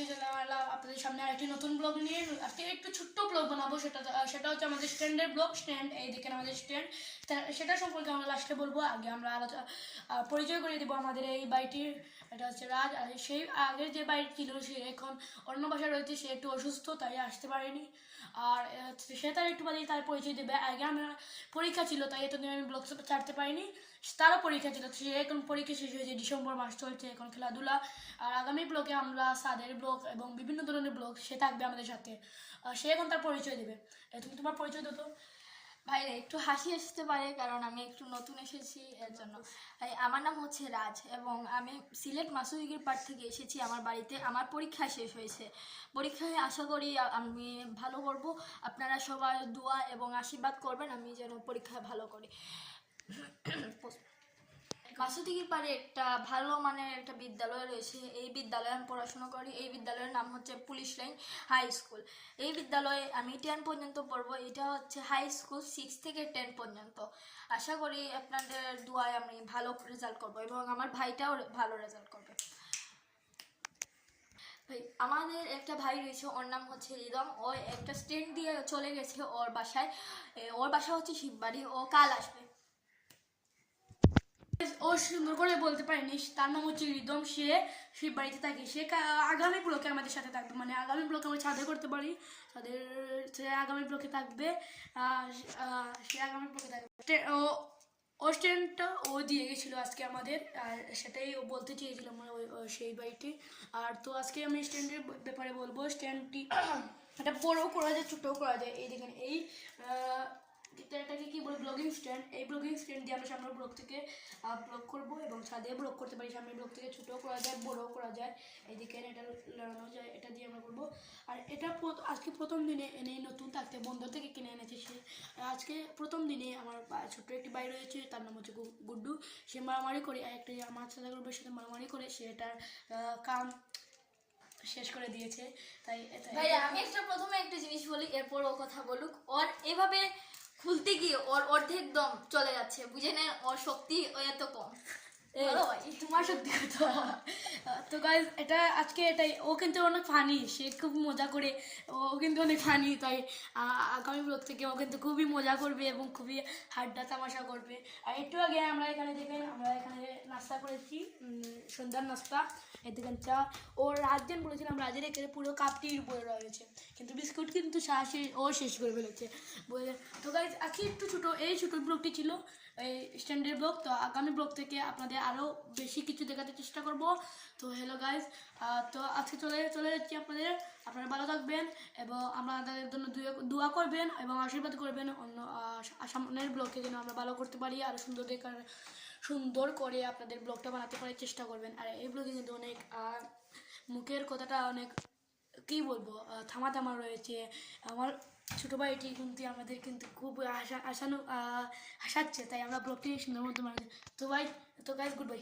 আজকে চলে আসলাম আপনাদের সামনে আরেকটি নতুন ব্লগ নিয়ে। আজকে একটু ছোট্ট ব্লগ বানাবো, সেটা হচ্ছে আমাদের স্ট্যান্ডের ব্লগ। স্ট্যান্ড এই দেখেন আমাদের স্ট্যান্ড, সেটা সম্পর্কে আমরা লাস্টে বলবো। আগে আমরা পরিচয় করে দেবো আমাদের এই বাড়িটির। এটা হচ্ছে রাজ। আর সেই আগের যে বাড়ি ছিল সে এখন অন্য বাসায় রয়েছে, সে একটু অসুস্থ তাই আসতে পারেনি। আর সে তার একটু বাদেই তার পরিচয় দেবে। আগে আমরা পরীক্ষা ছিল তাই এতদিন আমি ব্লগ ছাড়তে পারিনি। তারও পরীক্ষা ছিল, সে এখন পরীক্ষা শেষ হয়েছে, ডিসেম্বর মাস চলছে, এখন খেলাধুলা। আর আগামী ব্লগে আমরা সাদের ব্লগ এবং বিভিন্ন ধরনের ব্লগ সে থাকবে আমাদের সাথে। সে এখন তার পরিচয় দেবে। তুমি তোমার পরিচয় দাও তো। ভাই একটু হাসি আসতে পারে কারণ আমি একটু নতুন এসেছি এর জন্য। আমার নাম হচ্ছে রাজ এবং আমি সিলেট মাসুদিগির পাড় থেকে এসেছি আমার বাড়িতে। আমার পরীক্ষা শেষ হয়েছে। পরীক্ষায় আশা করি আমি ভালো করব। আপনারা সবাই দোয়া এবং আশীর্বাদ করবেন আমি যেন পরীক্ষায় ভালো করি। মাসুদিগির পাড়ে একটা ভালো মানের একটা বিদ্যালয় রয়েছে। এই বিদ্যালয়ে আমি পড়াশোনা করি। এই বিদ্যালয়ের নাম হচ্ছে পুলিশ লাইন হাই স্কুল। এই বিদ্যালয়ে আমি 10 পর্যন্ত পড়বো। এটা হচ্ছে হাই স্কুল 6 থেকে 10 পর্যন্ত। আশা করি আপনাদের দোয়ায় আমি ভালো রেজাল্ট করব এবং আমার ভাইটাও ভালো রেজাল্ট করবে। আমাদের একটা ভাই রয়েছে, ওর নাম হচ্ছে রিদম। ও একটা স্ট্যান্ড দিয়ে চলে গেছে ওর বাসায়। ওর বাসা হচ্ছে শিববাড়ি। ও কাল আসবে। ও সুন্দর করে বলতে পারেনি, তার নাম হচ্ছে রিদম। সে শিববাড়িতে থাকে। সে আগামী ব্লকে আমাদের সাথে থাকবে, মানে আগামী ব্লকে আমরা ছাদে করতে পারি। সে আগামী ব্লকে থাকবে। সে আগামী ব্লকে থাকবে। ও স্ট্যান্ডটা ও দিয়ে গেছিলো আজকে আমাদের, আর সেটাই ও বলতে চেয়েছিলাম সেই বাড়িটি। আর তো আজকে আমি স্ট্যান্ডের ব্যাপারে বলবো। স্ট্যান্ডটি এটা বড়ও করা যায়, ছোটও করা যায়। এই দেখেন এই এটাকে কি বলে, ব্লগিং স্ট্যান্ড। এই ব্লগিং স্ট্যান্ড দিয়ে আমরা সামনে ব্লগ থেকে ব্লগ করবো এবং ছাদে ব্লগ করতে পারি। সামনে ব্লগ থেকে ছোটও করা যায়, বড়ও করা যায়। এইদিকে এটা লড়ানো যায়, এটা দিয়ে আমরা করবো। আর এটা আজকে প্রথম দিনে এনে নতুন থাকতে বন্ধ থেকে কিনে এনেছে সে। আজকে প্রথম দিনে আমার ছোট্ট একটি ভাই রয়েছে, তার নাম হচ্ছে গুড্ডু। সে মারামারি করে একটা আমার সাথে গ্রুপের সাথে মারামারি করে সে এটার কাম শেষ করে দিয়েছে। তাই ভাই আমি প্রথমে একটা জিনিস বলি, এরপর ও কথা বলুক। ওর এভাবে খুলতে গিয়ে ওর অর্ধেক দম চলে যাচ্ছে, বুঝে নেন ওর শক্তি এত কম। তোমার সত্যি কথা। তো গাইজ এটা আজকে এটাই। ও কিন্তু অনেক ফানি, সে খুব মজা করে। ও কিন্তু অনেক ফানি, তাই আগামী ব্লগ থেকে ও কিন্তু খুবই মজা করবে এবং খুবই হাড্ডা তামাশা করবে। আর একটু আগে আমরা এখানে দেখেন, আমরা এখানে নাস্তা করেছি, সন্ধ্যার নাস্তা। এই দেখেন চা। ও রাজদিন বলেছিলাম, রাজের এখানে পুরো কাপটির উপরে রয়েছে, কিন্তু বিস্কুট কিন্তু ও শেষ করে ফেলেছে বলে। তো গাইজ আজকে একটু ছোটো, এই ছোটো ব্লগটি ছিল এই স্ট্যান্ডার্ড ব্লগ। তো আগামী ব্লগ থেকে আপনাদের আরও বেশি কিছু দেখাতে চেষ্টা করব। তো হ্যালো গাইজ, তো আজকে চলে যাচ্ছি আপনারা ভালো থাকবেন এবং আপনাদের জন্য দোয়া করবেন এবং আশীর্বাদ করবেন। অন্য সামনের ব্লগে যেন আমরা ভালো করতে পারি, আর সুন্দর করে আপনাদের ব্লগটা বানাতে পারার চেষ্টা করবেন। আর এই ব্লগে কিন্তু অনেক মুখের কথাটা অনেক কী বলবো থামা রয়েছে। আমার ছোটো ভাইটি কিন্তু আমাদের কিন্তু খুব হাসাচ্ছে, তাই আমরা ব্লগটি সুন্দর মতো বানাচ্ছি। তো গাইজ গুড বাই।